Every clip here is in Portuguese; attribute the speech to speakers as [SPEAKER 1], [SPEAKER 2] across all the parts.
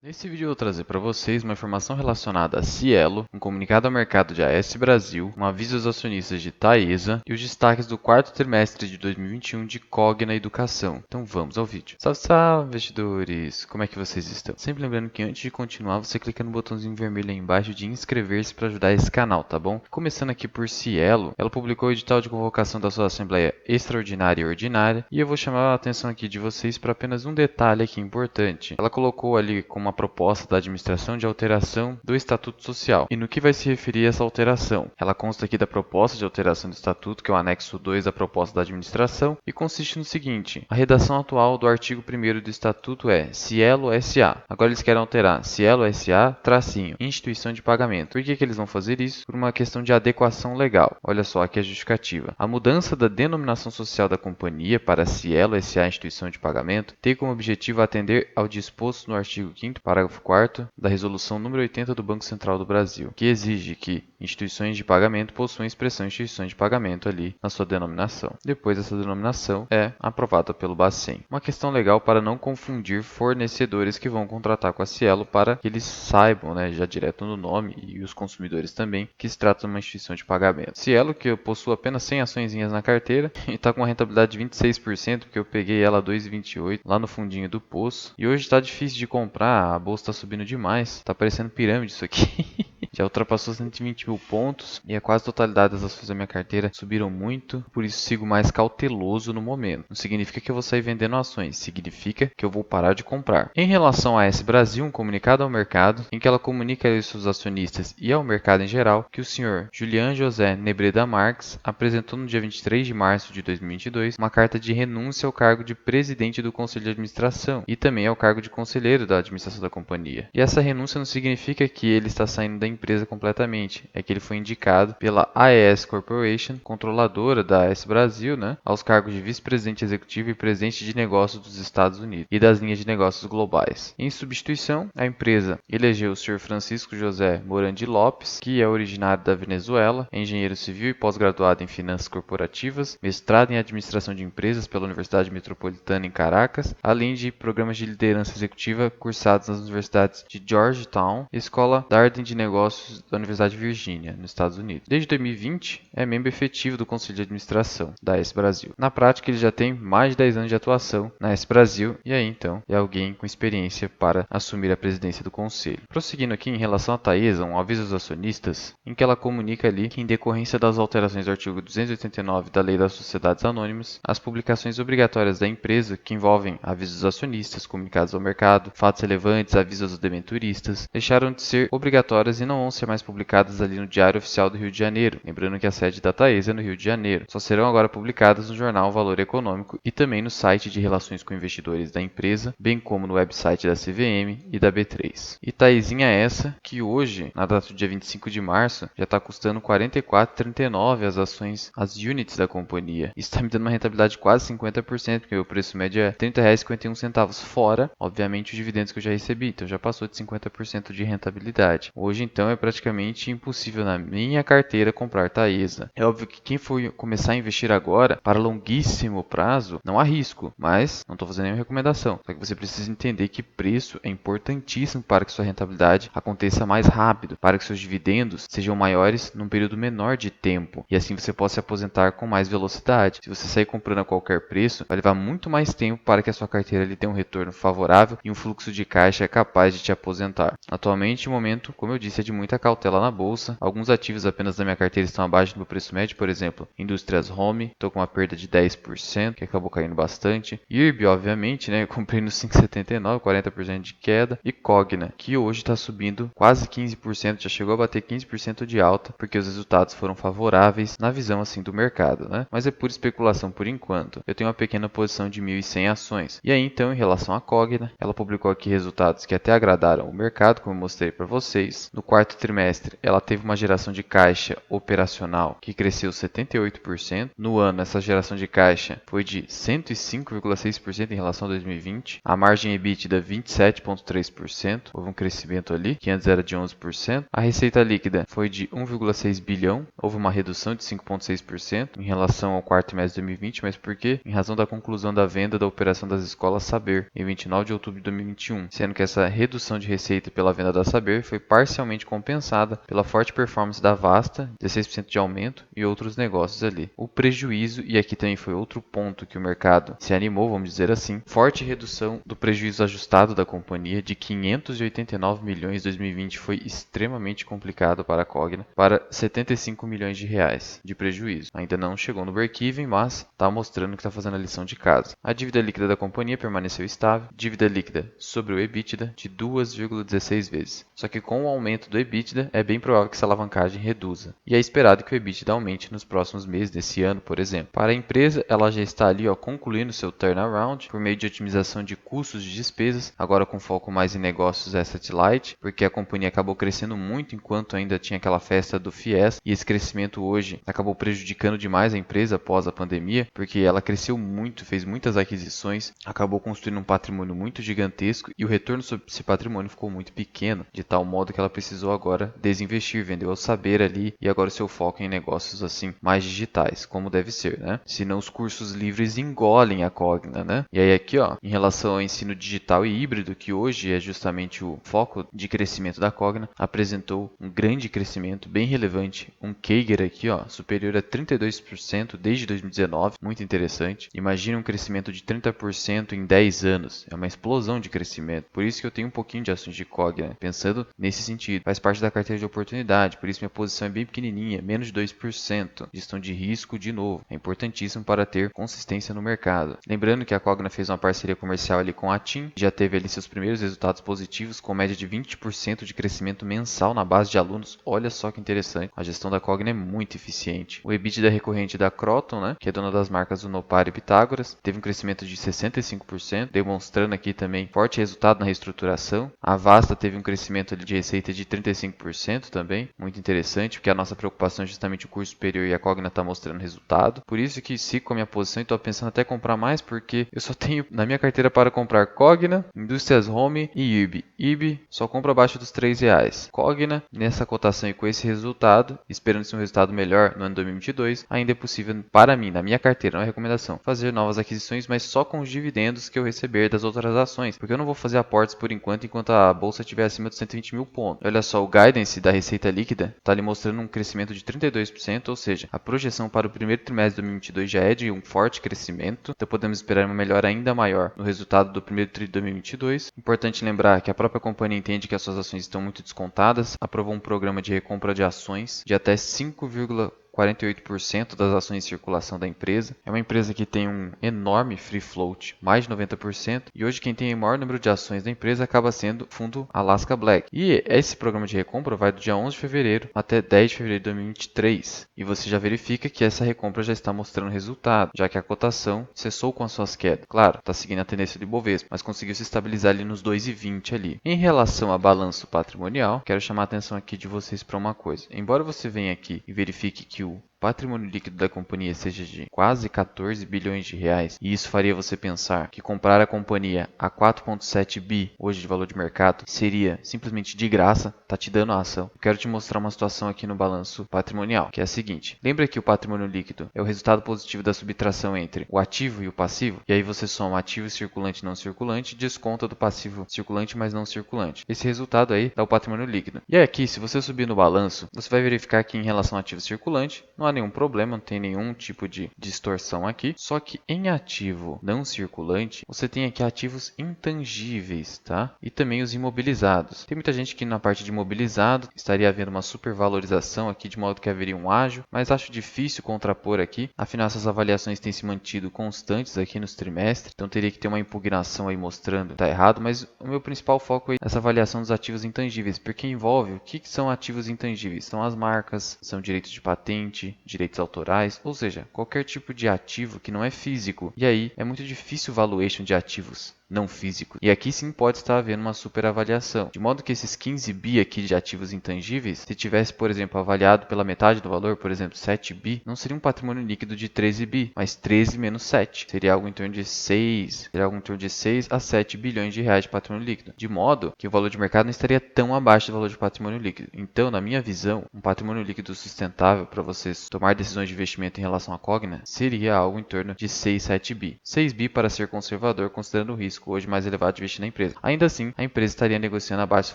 [SPEAKER 1] Nesse vídeo eu vou trazer para vocês uma informação relacionada a Cielo, um comunicado ao mercado de AS Brasil, um aviso aos acionistas de Taesa e os destaques do quarto trimestre de 2021 de Cogna Educação. Então vamos ao vídeo. Salve, salve, investidores! Como é que vocês estão? Sempre lembrando que antes de continuar, você clica no botãozinho vermelho aí embaixo de inscrever-se para ajudar esse canal, tá bom? Começando aqui por Cielo, ela publicou o edital de convocação da sua Assembleia Extraordinária e Ordinária e eu vou chamar a atenção aqui de vocês para apenas um detalhe aqui importante. Ela colocou ali como uma proposta da administração de alteração do Estatuto Social. E no que vai se referir essa alteração? Ela consta aqui da proposta de alteração do Estatuto, que é o anexo 2 da proposta da administração, e consiste no seguinte: a redação atual do artigo 1º do Estatuto é Cielo S.A. Agora eles querem alterar Cielo S.A. tracinho, instituição de pagamento. Por que eles vão fazer isso? Por uma questão de adequação legal. Olha só aqui a justificativa. A mudança da denominação social da companhia para Cielo S.A. instituição de pagamento tem como objetivo atender ao disposto no artigo 5º, parágrafo 4º, da Resolução número 80 do Banco Central do Brasil, que exige que instituições de pagamento possuem expressão instituições de pagamento ali na sua denominação. Depois essa denominação é aprovada pelo Bacen. Uma questão legal para não confundir fornecedores que vão contratar com a Cielo, para que eles saibam, já direto no nome, e os consumidores também, que se trata de uma instituição de pagamento. Cielo, que eu possuo apenas 100 açõezinhas na carteira e está com uma rentabilidade de 26%, porque eu peguei ela a 2,28 lá no fundinho do poço. E hoje está difícil de comprar, a bolsa está subindo demais, está parecendo pirâmide isso aqui. Já ultrapassou 120 mil pontos e a quase totalidade das ações da minha carteira subiram muito, por isso sigo mais cauteloso no momento. Não significa que eu vou sair vendendo ações, significa que eu vou parar de comprar. Em relação a AS Brasil, um comunicado ao mercado, em que ela comunica aos seus acionistas e ao mercado em geral que o senhor Julian José Nebreda Marques apresentou no dia 23 de março de 2022 uma carta de renúncia ao cargo de presidente do Conselho de Administração e também ao cargo de conselheiro da administração da companhia. E essa renúncia não significa que ele está saindo da empresa completamente, é que ele foi indicado pela AES Corporation, controladora da AES Brasil, aos cargos de vice-presidente executivo e presidente de negócios dos Estados Unidos e das linhas de negócios globais. Em substituição, a empresa elegeu o Sr. Francisco José Morandi Lopes, que é originário da Venezuela, é engenheiro civil e pós-graduado em finanças corporativas, mestrado em administração de empresas pela Universidade Metropolitana em Caracas, além de programas de liderança executiva cursados nas universidades de Georgetown e Escola Darden de Negócios da Universidade de Virgínia, nos Estados Unidos. Desde 2020, é membro efetivo do Conselho de Administração da AES Brasil. Na prática, ele já tem mais de 10 anos de atuação na AES Brasil e aí, então, é alguém com experiência para assumir a presidência do Conselho. Prosseguindo aqui em relação à Taesa, um aviso aos acionistas, em que ela comunica ali que, em decorrência das alterações do artigo 289 da Lei das Sociedades Anônimas, as publicações obrigatórias da empresa, que envolvem avisos aos acionistas, comunicados ao mercado, fatos relevantes, avisos aos debenturistas, deixaram de ser obrigatórias e não vão ser mais publicadas ali no Diário Oficial do Rio de Janeiro. Lembrando que a sede da Taesa é no Rio de Janeiro. Só serão agora publicadas no jornal Valor Econômico e também no site de relações com investidores da empresa, bem como no website da CVM e da B3. E Taesinha essa que hoje, na data do dia 25 de março, já está custando R$ 44,39 as ações, as units da companhia. Isso está me dando uma rentabilidade de quase 50%, porque o preço médio é R$ 30,51, fora, obviamente, os dividendos que eu já recebi. Então já passou de 50% de rentabilidade. Hoje, então, é praticamente impossível na minha carteira comprar Taesa. É óbvio que quem for começar a investir agora, para longuíssimo prazo, não há risco, mas não estou fazendo nenhuma recomendação. Só que você precisa entender que preço é importantíssimo para que sua rentabilidade aconteça mais rápido, para que seus dividendos sejam maiores num período menor de tempo, e assim você possa se aposentar com mais velocidade. Se você sair comprando a qualquer preço, vai levar muito mais tempo para que a sua carteira ele tenha um retorno favorável e um fluxo de caixa capaz de te aposentar. Atualmente, o momento, como eu disse, é de muita cautela na bolsa. Alguns ativos apenas da minha carteira estão abaixo do meu preço médio, por exemplo, Indústrias Home, estou com uma perda de 10%, que acabou caindo bastante. IRB, obviamente, eu comprei no 5,79, 40% de queda. E Cogna, que hoje está subindo quase 15%, já chegou a bater 15% de alta, porque os resultados foram favoráveis na visão assim do mercado, Mas é pura especulação por enquanto. Eu tenho uma pequena posição de 1.100 ações. E aí, então, em relação à Cogna, ela publicou aqui resultados que até agradaram o mercado, como eu mostrei para vocês. No quarto quarto trimestre, ela teve uma geração de caixa operacional que cresceu 78%. No ano, essa geração de caixa foi de 105,6% em relação a 2020. A margem EBITDA 27,3%, houve um crescimento ali, que antes era de 11%. A receita líquida foi de 1,6 bilhão, houve uma redução de 5,6% em relação ao quarto trimestre de 2020, mas por quê? Em razão da conclusão da venda da operação das escolas Saber, em 29 de outubro de 2021, sendo que essa redução de receita pela venda da Saber foi parcialmente compensada pela forte performance da Vasta, 16% de aumento, e outros negócios ali. O prejuízo, e aqui também foi outro ponto que o mercado se animou, vamos dizer assim, forte redução do prejuízo ajustado da companhia de 589 milhões em 2020 foi extremamente complicado para a Cogna, para 75 milhões de reais de prejuízo. Ainda não chegou no break-even, mas está mostrando que está fazendo a lição de casa. A dívida líquida da companhia permaneceu estável, dívida líquida sobre o EBITDA de 2,16 vezes. Só que com o aumento do EBITDA, é bem provável que essa alavancagem reduza. E é esperado que o EBITDA aumente nos próximos meses desse ano, por exemplo. Para a empresa, ela já está ali concluindo seu turnaround por meio de otimização de custos de despesas, agora com foco mais em negócios asset light, porque a companhia acabou crescendo muito enquanto ainda tinha aquela festa do FIES, e esse crescimento hoje acabou prejudicando demais a empresa após a pandemia, porque ela cresceu muito, fez muitas aquisições, acabou construindo um patrimônio muito gigantesco e o retorno sobre esse patrimônio ficou muito pequeno, de tal modo que ela precisou agora desinvestir, vendeu o Saber ali e agora o seu foco é em negócios assim mais digitais, como deve ser, né? Senão os cursos livres engolem a Cogna, né? E aí aqui, em relação ao ensino digital e híbrido, que hoje é justamente o foco de crescimento da Cogna, apresentou um grande crescimento bem relevante, um CAGR aqui, superior a 32% desde 2019, muito interessante. Imagina um crescimento de 30% em 10 anos, é uma explosão de crescimento. Por isso que eu tenho um pouquinho de ações de Cogna, pensando nesse sentido. Faz parte da carteira de oportunidade, por isso minha posição é bem pequenininha, menos de 2%. Gestão de risco, de novo, é importantíssimo para ter consistência no mercado. Lembrando que a Cogna fez uma parceria comercial ali com a TIM, já teve ali seus primeiros resultados positivos, com média de 20% de crescimento mensal na base de alunos. Olha só que interessante, a gestão da Cogna é muito eficiente. O EBITDA recorrente da Croton, né, que é dona das marcas Unopar e Pitágoras, teve um crescimento de 65%, demonstrando aqui também forte resultado na reestruturação. A Vasta teve um crescimento de receita de 35% também, muito interessante, porque a nossa preocupação é justamente o curso superior e a Cogna está mostrando resultado. Por isso que sigo com a minha posição e estou pensando até comprar mais, porque eu só tenho na minha carteira para comprar Cogna, Indústrias Home e IRB. IRB só compra abaixo dos R$3. Cogna, nessa cotação e com esse resultado, esperando-se um resultado melhor no ano 2022, ainda é possível para mim, na minha carteira, não é recomendação, fazer novas aquisições, mas só com os dividendos que eu receber das outras ações, porque eu não vou fazer aportes por enquanto a bolsa estiver acima dos 120 mil pontos. Olha só, o guidance da receita líquida está ali mostrando um crescimento de 32%, ou seja, a projeção para o primeiro trimestre de 2022 já é de um forte crescimento, então podemos esperar uma melhora ainda maior no resultado do primeiro trimestre de 2022. Importante lembrar que a própria companhia entende que as suas ações estão muito descontadas, aprovou um programa de recompra de ações de até 5,48% das ações em circulação da empresa. É uma empresa que tem um enorme free float, mais de 90%, e hoje quem tem o maior número de ações da empresa acaba sendo o fundo Alaska Black. E esse programa de recompra vai do dia 11 de fevereiro até 10 de fevereiro de 2023. E você já verifica que essa recompra já está mostrando resultado, já que a cotação cessou com as suas quedas. Claro, está seguindo a tendência do Ibovespa, mas conseguiu se estabilizar ali nos 2,20 ali. Em relação a balanço patrimonial, quero chamar a atenção aqui de vocês para uma coisa. Embora você venha aqui e verifique que o patrimônio líquido da companhia seja de quase 14 bilhões de reais, e isso faria você pensar que comprar a companhia a 4,7 bi hoje de valor de mercado seria simplesmente de graça, tá te dando a ação. Eu quero te mostrar uma situação aqui no balanço patrimonial, que é a seguinte. Lembra que o patrimônio líquido é o resultado positivo da subtração entre o ativo e o passivo? E aí você soma ativo circulante e não circulante e desconta do passivo circulante, mas não circulante. Esse resultado aí dá o patrimônio líquido. E aqui, se você subir no balanço, você vai verificar que em relação ao ativo circulante, não há nenhum problema, não tem nenhum tipo de distorção aqui. Só que em ativo não circulante, você tem aqui ativos intangíveis, tá? E também os imobilizados. Tem muita gente que na parte de imobilizado estaria havendo uma supervalorização aqui, de modo que haveria um ágio, mas acho difícil contrapor aqui. Afinal, essas avaliações têm se mantido constantes aqui nos trimestres, então teria que ter uma impugnação aí mostrando que está errado, mas o meu principal foco é essa avaliação dos ativos intangíveis, porque envolve o que são ativos intangíveis? São as marcas, são direitos de patente, direitos autorais, ou seja, qualquer tipo de ativo que não é físico. E aí é muito difícil o valuation de ativos não físicos. E aqui sim pode estar havendo uma superavaliação, de modo que esses 15 bi aqui de ativos intangíveis, se tivesse, por exemplo, avaliado pela metade do valor, por exemplo, 7 bi, não seria um patrimônio líquido de 13 bi, mas 13 menos 7. Seria algo em torno de 6 a 7 bilhões de reais de patrimônio líquido, de modo que o valor de mercado não estaria tão abaixo do valor de patrimônio líquido. Então, na minha visão, um patrimônio líquido sustentável para vocês tomar decisões de investimento em relação à Cogna seria algo em torno de 6, 7 bi. 6 bi para ser conservador, considerando o risco hoje mais elevado de investir na empresa. Ainda assim, a empresa estaria negociando abaixo do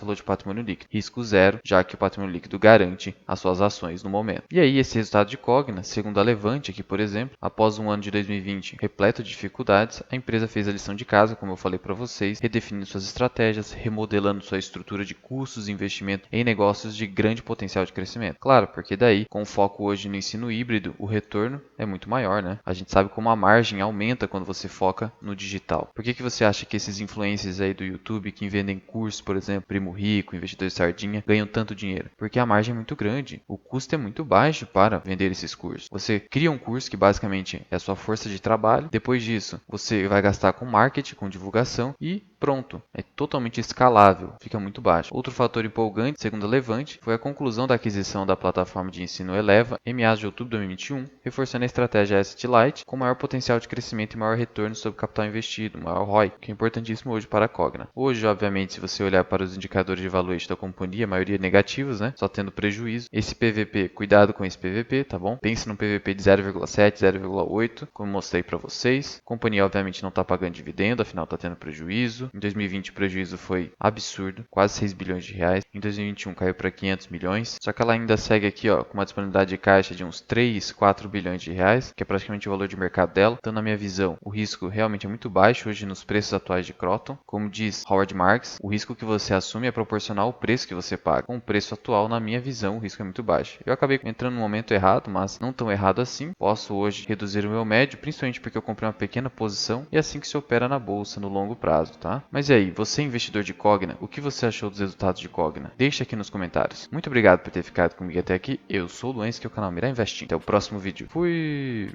[SPEAKER 1] valor de patrimônio líquido. Risco zero, já que o patrimônio líquido garante as suas ações no momento. E aí, esse resultado de Cogna, segundo a Levante aqui, por exemplo, após um ano de 2020 repleto de dificuldades, a empresa fez a lição de casa, como eu falei para vocês, redefinindo suas estratégias, remodelando sua estrutura de custos e investimento em negócios de grande potencial de crescimento. Claro, porque daí, com foco hoje no ensino híbrido, o retorno é muito maior, né? A gente sabe como a margem aumenta quando você foca no digital. Por que você acha que esses influencers aí do YouTube que vendem cursos, por exemplo, Primo Rico, Investidor Sardinha, ganham tanto dinheiro? Porque a margem é muito grande. O custo é muito baixo para vender esses cursos. Você cria um curso que basicamente é a sua força de trabalho. Depois disso, você vai gastar com marketing, com divulgação e pronto. É totalmente escalável, fica muito baixo. Outro fator empolgante, segundo a Levante, foi a conclusão da aquisição da plataforma de ensino Eleva em meados de outubro de 2021, reforçando a estratégia Asset Light com maior potencial de crescimento e maior retorno sobre o capital investido, maior ROI, que é importantíssimo hoje para a Cogna. Hoje, obviamente, se você olhar para os indicadores de valuation da companhia, a maioria negativos, né? Só tendo prejuízo. Esse PVP, cuidado com esse PVP, tá bom? Pense num PVP de 0,7, 0,8, como mostrei para vocês. A companhia, obviamente, não está pagando dividendo, afinal está tendo prejuízo. Em 2020 o prejuízo foi absurdo, quase 6 bilhões de reais. Em 2021 caiu para 500 milhões. Só que ela ainda segue aqui, ó, com uma disponibilidade de caixa de uns 3, 4 bilhões de reais, que é praticamente o valor de mercado dela. Então, na minha visão, o risco realmente é muito baixo hoje nos preços atuais de Croton. Como diz Howard Marks, o risco que você assume é proporcional ao preço que você paga. Com o preço atual, na minha visão, o risco é muito baixo. Eu acabei entrando no momento errado, mas não tão errado assim. Posso hoje reduzir o meu médio, principalmente porque eu comprei uma pequena posição e é assim que se opera na bolsa no longo prazo, tá? Mas e aí, você investidor de Cogna, o que você achou dos resultados de Cogna? Deixa aqui nos comentários. Muito obrigado por ter ficado comigo até aqui. Eu sou o Luenz, que é o canal Mirar Investing. Até o próximo vídeo. Fui!